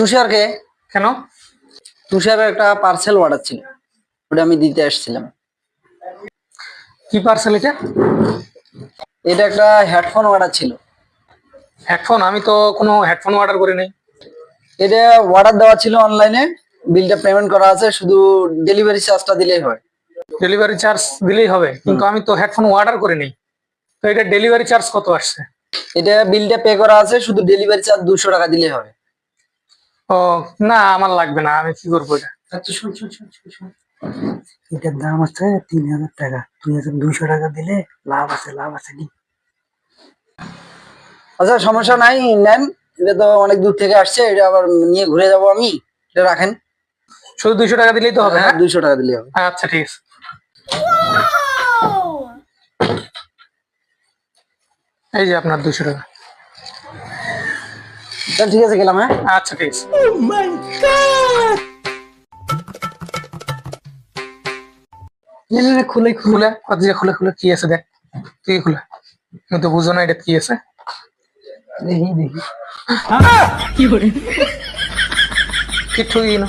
তুষারকে কেন? তুষারের একটা পার্সেল অর্ডার ছিল, ওটা আমি দিতে আসছিলাম। কি পার্সেল এটা? এটা একটা হেডফোন অর্ডার ছিল। হেডফোন? আমি তো কোনো হেডফোন অর্ডার করি নাই। এটা অর্ডার দেওয়া ছিল অনলাইনে, বিলটা পেমেন্ট করা আছে, শুধু ডেলিভারি চার্জটা দিলেই হয়। ডেলিভারি চার্জ দিলেই হবে, কিন্তু আমি তো হেডফোন অর্ডার করি নাই। তো এটা ডেলিভারি চার্জ কত আসছে? এটা বিলটা পে করা আছে, শুধু ডেলিভারি চার্জ 200 টাকা দিলেই হবে। ও না, আমার লাগবে না, আমি কি করবো এটা? আচ্ছা শোন শোন শোন শোন শোন। এটার দাম আছে 3000 টাকা, 2200 টাকা দিলে লাভ আছে নি? আচ্ছা সমস্যা নাই, নেন। এটা তো অনেক দূর থেকে আসছে, এটা আবার নিয়ে ঘুরে যাব আমি। এটা রাখেন। শুধু 200 টাকা দিলেই তো হবে? হ্যাঁ, হ্যাঁ, 200 টাকা দিলেই হবে। আচ্ছা ঠিক আছে। এই যে আপনার 200 টাকা। তাহলে ঠিক আছে, গেলাম। হ্যাঁ, আচ্ছা ঠিক আছে। খুলে খুলে খুলে খুলে খুলে কি আছে দেখ, তুই খুলে। তুমি তো বুঝো না এটা কি আছে। দেখি দেখি। কিচ্ছু কি না।